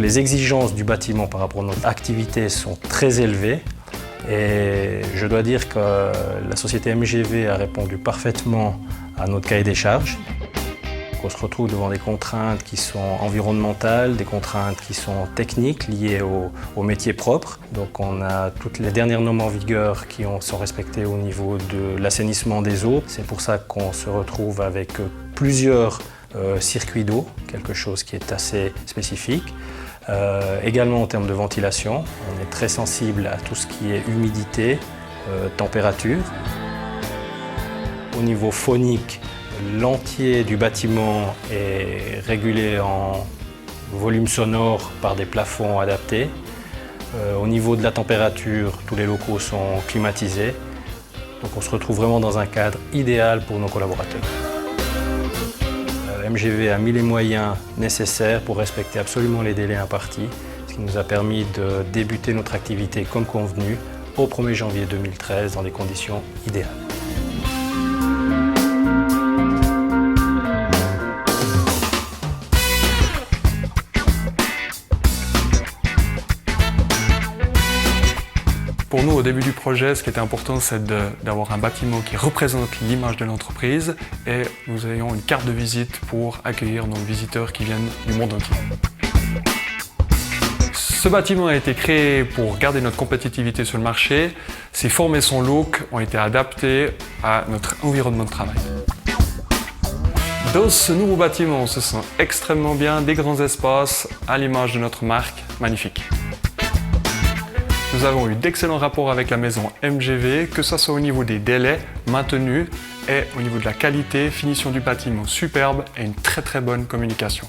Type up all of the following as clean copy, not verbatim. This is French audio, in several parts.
les exigences du bâtiment par rapport à notre activité sont très élevées. Et je dois dire que la société MGV a répondu parfaitement à notre cahier des charges. On se retrouve devant des contraintes qui sont environnementales, des contraintes qui sont techniques liées au métier propre. Donc on a toutes les dernières normes en vigueur qui sont respectées au niveau de l'assainissement des eaux. C'est pour ça qu'on se retrouve avec plusieurs circuits d'eau, quelque chose qui est assez spécifique. Également en termes de ventilation, on est très sensible à tout ce qui est humidité, température. Au niveau phonique, l'entier du bâtiment est régulé en volume sonore par des plafonds adaptés. Au niveau de la température, tous les locaux sont climatisés. Donc on se retrouve vraiment dans un cadre idéal pour nos collaborateurs. MGV a mis les moyens nécessaires pour respecter absolument les délais impartis, ce qui nous a permis de débuter notre activité comme convenu au 1er janvier 2013 dans des conditions idéales. Pour nous, au début du projet, ce qui était important, c'est d'avoir un bâtiment qui représente l'image de l'entreprise et nous ayons une carte de visite pour accueillir nos visiteurs qui viennent du monde entier. Ce bâtiment a été créé pour garder notre compétitivité sur le marché. Ses formes et son look ont été adaptés à notre environnement de travail. Dans ce nouveau bâtiment, on se sent extrêmement bien, des grands espaces à l'image de notre marque magnifique. Nous avons eu d'excellents rapports avec la maison MGV, que ce soit au niveau des délais maintenus et au niveau de la qualité, finition du bâtiment superbe et une très bonne communication.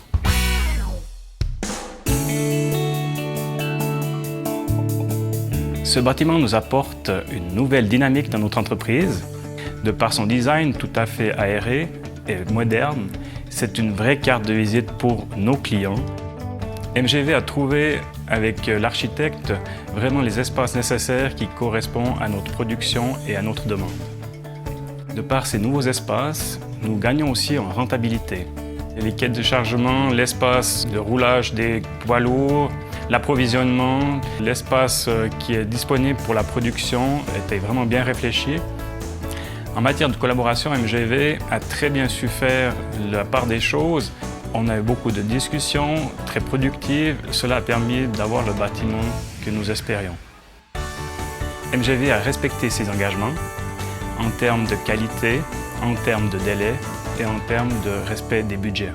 Ce bâtiment nous apporte une nouvelle dynamique dans notre entreprise. De par son design tout à fait aéré et moderne, c'est une vraie carte de visite pour nos clients. MGV a trouvé avec l'architecte vraiment les espaces nécessaires qui correspondent à notre production et à notre demande. De par ces nouveaux espaces, nous gagnons aussi en rentabilité. Les quais de chargement, l'espace de roulage des poids lourds, l'approvisionnement, l'espace qui est disponible pour la production était vraiment bien réfléchi. En matière de collaboration, MGV a très bien su faire la part des choses. On a eu beaucoup de discussions très productives. Cela a permis d'avoir le bâtiment que nous espérions. MGV a respecté ses engagements en termes de qualité, en termes de délai et en termes de respect des budgets.